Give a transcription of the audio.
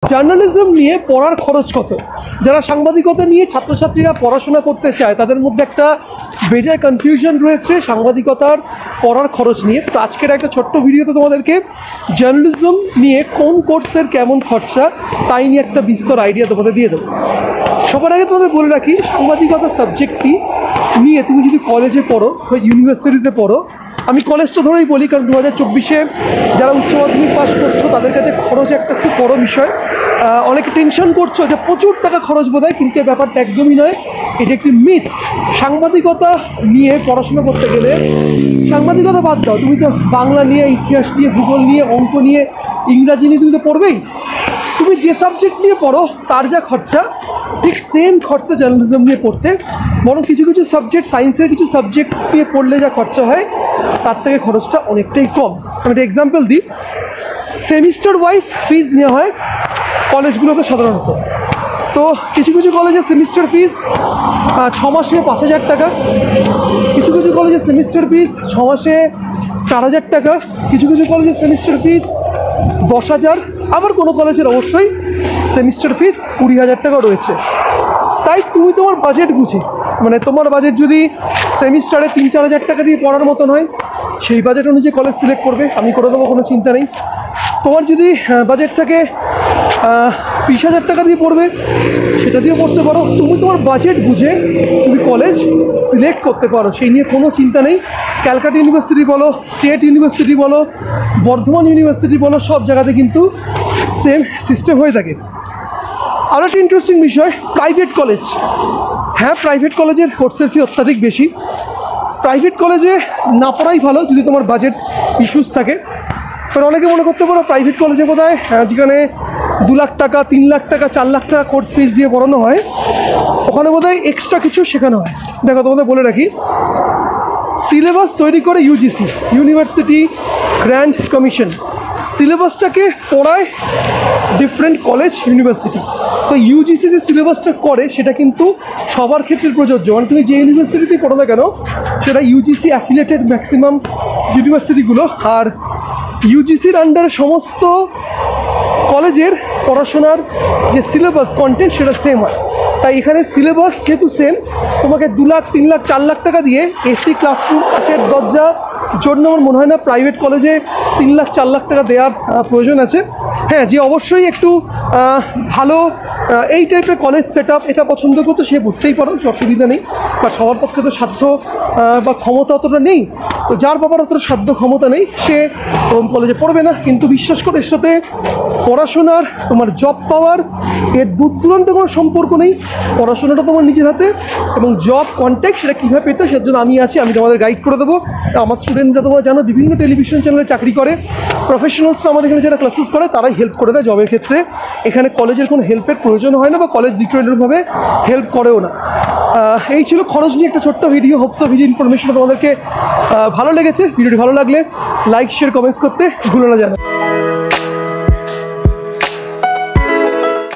Journalism নিয়ে পড়ার খরচ কত? যারা সাংবাদিকতা নিয়ে ছাত্রছাত্রীরা পড়াশোনা করতে চায় তাদের মধ্যে একটা বেজায় কনফিউশন রয়েছে সাংবাদিকতার পড়ার খরচ নিয়ে। তো আজকের একটা ছোট্ট ভিডিওতে তোমাদেরকে জার্নালিজম নিয়ে কোন কোর্সের কেমন খরচা তাই নিয়ে একটা বিস্তর আইডিয়া তোমাদের দিয়ে দেবো। সবার আগে তোমাদের বলে রাখি, সাংবাদিকতা সাবজেক্টটি নিয়ে তুমি যদি কলেজে পড়ো বা ইউনিভার্সিটিতে পড়ো, আমি কলেজটা ধরেই বলি কারণ 2024-এ যারা উচ্চ মাধ্যমিক পাস করছো তাদের কাছে খরচ একটা খুব বড় বিষয়। অনেকে টেনশন করছো যে প্রচুর টাকা খরচ বোধ হয়, কিন্তু ব্যাপারটা একদমই নয়, এটা একটি মিথ। সাংবাদিকতা নিয়ে পড়াশোনা করতে গেলে, সাংবাদিকতা বাদ দাও, তুমি তো বাংলা নিয়ে, ইতিহাস নিয়ে, ভূগোল নিয়ে, অঙ্ক নিয়ে, ইংরাজি নিয়ে তুমি তো পড়বেই। তুমি যে সাবজেক্ট নিয়ে পড়ো তার যা খরচা, ঠিক সেম খরচা জার্নালিজম নিয়ে পড়তে। বরং কিছু কিছু সাবজেক্ট, সায়েন্সের কিছু সাবজেক্ট নিয়ে পড়লে যা খরচা হয় তার থেকে খরচটা অনেকটাই কম। আমি একটা এক্সাম্পল দিই। সেমিস্টার ওয়াইজ ফিজ নেওয়া হয় কলেজগুলোতে সাধারণত। তো কিছু কিছু কলেজে সেমিস্টার ফিজ 6 মাসে 5,000 টাকা, কিছু কিছু কলেজে সেমিস্টার ফিজ 6 মাসে 4,000 টাকা, কিছু কিছু কলেজের সেমিস্টার ফিজ 10,000, আবার কোনো কলেজের অবশ্যই সেমিস্টার ফিজ 20,000 টাকা রয়েছে। তাই তুমি তোমার বাজেট বুঝে, মানে তোমার বাজেট যদি সেমিস্টারে 3-4 হাজার টাকা দিয়ে পড়ার মতন হয়, সেই বাজেট অনুযায়ী কলেজ সিলেক্ট করবে, আমি করে দেবো, কোনো চিন্তা নেই। তোমার যদি বাজেট থাকে 20,000 টাকা দিয়ে পড়বে, সেটা দিয়ে পড়তে পারো। তুমি তোমার বাজেট বুঝে তুমি কলেজ সিলেক্ট করতে পারো, সেই নিয়ে কোনো চিন্তা নেই। ক্যালকাটা ইউনিভার্সিটি বলো, স্টেট ইউনিভার্সিটি বলো, বর্ধমান ইউনিভার্সিটি বলো, সব জায়গাতে কিন্তু সেম সিস্টেম হয়ে থাকে। আরও একটা ইন্টারেস্টিং বিষয়, প্রাইভেট কলেজ। হ্যাঁ, প্রাইভেট কলেজের কোর্সের ফি অত্যাধিক বেশি। প্রাইভেট কলেজে না পড়াই ভালো যদি তোমার বাজেট ইস্যুস থাকে। কারণ অনেকে মনে করতে পারো প্রাইভেট কলেজে বোধহয় যেখানে 2 লাখ টাকা, 3 লাখ টাকা, 4 লাখ টাকা কোর্স ফিস দিয়ে পড়ানো হয়, ওখানে বোধহয় এক্সট্রা কিছু শেখানো হয়। দেখো, তোমাদের বলে রাখি, সিলেবাস তৈরি করে ইউজিসি, ইউনিভার্সিটি গ্র্যান্ড কমিশন, সিলেবাসটাকে পড়ায় ডিফারেন্ট কলেজ, ইউনিভার্সিটি। তো ইউজিসি যে সিলেবাসটা করে সেটা কিন্তু সবার ক্ষেত্রে প্রযোজ্য। মানে তুমি যে ইউনিভার্সিটিতেই পড়ো না কেন, সেটা ইউজিসি অ্যাফিলিয়েটেড ম্যাক্সিমাম ইউনিভার্সিটিগুলো। আর ইউজিসির আন্ডারে সমস্ত কলেজের পড়াশোনার যে সিলেবাস কন্টেন্ট সেটা সেম হয়। তাই এখানে সিলেবাস যেহেতু সেম, তোমাকে 2 লাখ, 3 লাখ, 4 লাখ টাকা দিয়ে এসি ক্লাসরুম, কাচের দরজা জন্য আমার মনে হয় না প্রাইভেট কলেজে 3 লাখ, 4 লাখ টাকা দেওয়ার প্রয়োজন আছে। হ্যাঁ, যে অবশ্যই একটু ভালো এই টাইপের কলেজ সেট আপ এটা পছন্দ করতো সে পড়তেই পারো, অসুবিধা নেই। বা সবার পক্ষে তো সাধ্য বা ক্ষমতা অতটা নেই, তো যার বাবার অতটা সাধ্য ক্ষমতা নেই সে কলেজে পড়বে না। কিন্তু বিশ্বাস করে, এর সাথে পড়াশোনার, তোমার জব পাওয়ার এর দূর দূরান্ত কোনো সম্পর্ক নেই। পড়াশোনাটা তোমার নিজের হাতে, এবং জব কন্ট্যাক্ট সেটা কীভাবে পেতে সেটার জন্য আমি আছি, আমি তোমাদের গাইড করে দেবো। আমার স্টুডেন্টরা তোমরা জানো বিভিন্ন টেলিভিশন চ্যানেলে চাকরি করে, প্রফেশনালসরা আমাদের এখানে যারা ক্লাসেস করে তারাই হেল্প করে দেয় জবের ক্ষেত্রে। এখানে কলেজের কোনো হেল্পের প্রয়োজন হয় না, বা কলেজ লিটারেলিভাবে হেল্প করেও না। এই ছিল খরচ নিয়ে একটা ছোট্ট ভিডিও। হোপসো ভিডিও ইনফরমেশনটা তোমাদেরকে ভালো লেগেছে। ভিডিওটি ভালো লাগলে লাইক, শেয়ার, কমেন্টস করতে ভুলো না যেন।